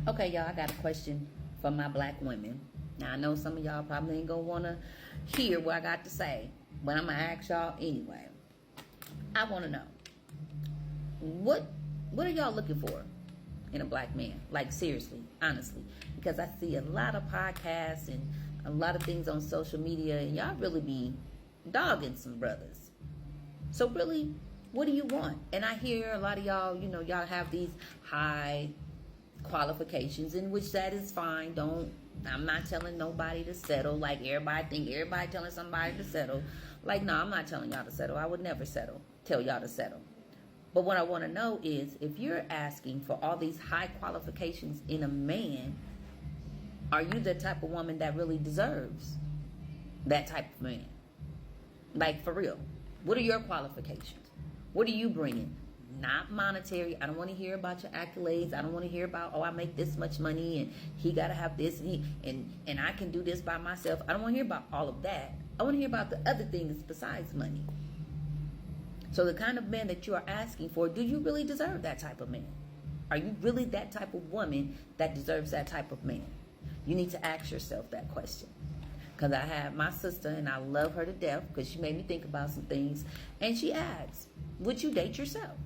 Okay, y'all, I got a question for my black women. Now, I know some of y'all probably ain't gonna wanna hear what I got to say, but I'm gonna ask y'all anyway. I wanna know, what are y'all looking for in a black man? Like, seriously, honestly. Because I see a lot of podcasts and a lot of things on social media, and y'all really be dogging some brothers. So really, what do you want? And I hear a lot of y'all, y'all have these high qualifications, in which that is fine. I'm not telling nobody to settle. Like, everybody telling somebody to settle. Like, no, I'm not telling y'all to settle. I would never tell y'all to settle. But what I want to know is, if you're asking for all these high qualifications in a man, are you the type of woman that really deserves that type of man? Like, for real. What are your qualifications? What are you bringing? Not monetary. I don't want to hear about your accolades. I don't want to hear about, I make this much money and he got to have this and I can do this by myself. I don't want to hear about all of that. I want to hear about the other things besides money. So the kind of man that you are asking for, do you really deserve that type of man? Are you really that type of woman that deserves that type of man? You need to ask yourself that question. Because I have my sister, and I love her to death because she made me think about some things. And she asks, would you date yourself?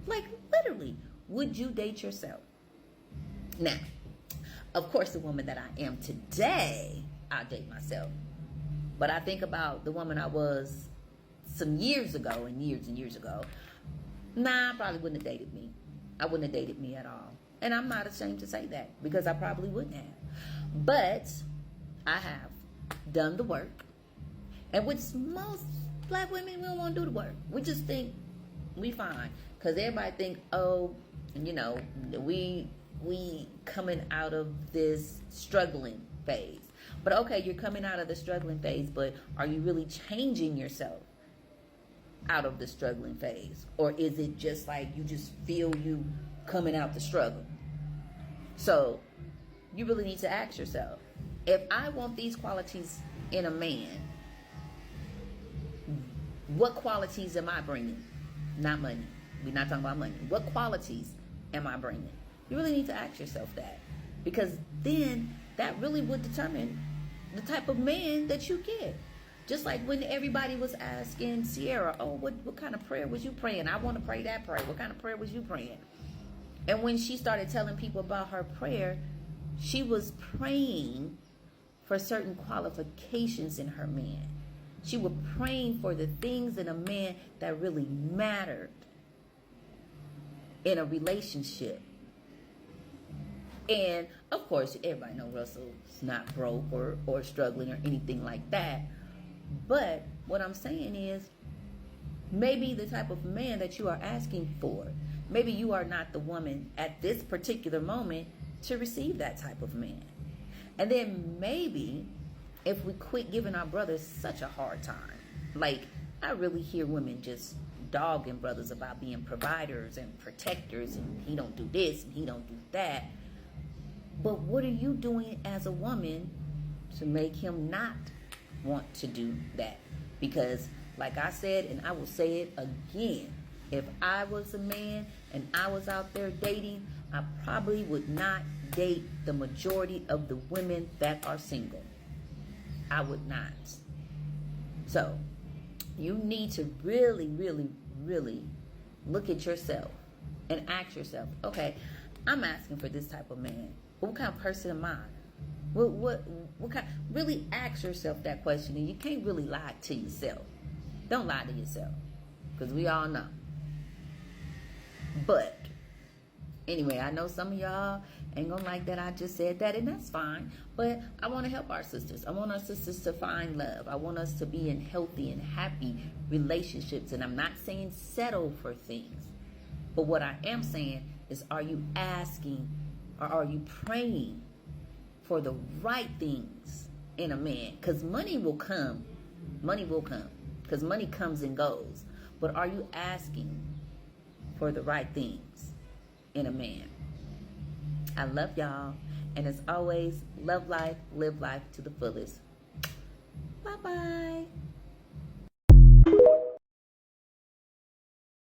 Like, literally, would you date yourself? Now, of course, the woman that I am today, I'll date myself. But I think about the woman I was some years ago, and years ago. Nah, I probably wouldn't have dated me. I wouldn't have dated me at all. And I'm not ashamed to say that, because I probably wouldn't have. But I have done the work. And which most black women, we don't want to do the work. We just think we fine. Because everybody think, we coming out of this struggling phase. But okay, you're coming out of the struggling phase, but are you really changing yourself out of the struggling phase? Or is it just like you just feel you coming out the struggle? So you really need to ask yourself, if I want these qualities in a man, what qualities am I bringing? Not money. We're not talking about money. What qualities am I bringing? You really need to ask yourself that, because then that really would determine the type of man that you get. Just like when everybody was asking Sierra, what kind of prayer was you praying? I want to pray that prayer. What kind of prayer was you praying? And when she started telling people about her prayer, she was praying for certain qualifications in her man. She was praying for the things in a man that really mattered in a relationship. And of course, everybody knows Russell's not broke or struggling or anything like that. But what I'm saying is, maybe the type of man that you are asking for, maybe you are not the woman at this particular moment to receive that type of man. And then maybe if we quit giving our brothers such a hard time. Like, I really hear women just dogging brothers about being providers and protectors, and he don't do this and he don't do that. But what are you doing as a woman to make him not want to do that? Because like I said, and I will say it again, if I was a man and I was out there dating, I probably would not date the majority of the women that are single. I would not. So you need to really, really, really look at yourself and ask yourself, okay, I'm asking for this type of man. What kind of person am I? What kind? Really ask yourself that question, and you can't really lie to yourself. Don't lie to yourself, because we all know. But anyway, I know some of y'all ain't gonna like that I just said that, and that's fine. But I want to help our sisters. I want our sisters to find love. I want us to be in healthy and happy relationships. And I'm not saying settle for things. But what I am saying is, are you asking or are you praying for the right things in a man? Because money will come. Money will come. Because money comes and goes. But are you asking for the right things in a man? I love y'all. And as always, love life, live life to the fullest. Bye-bye.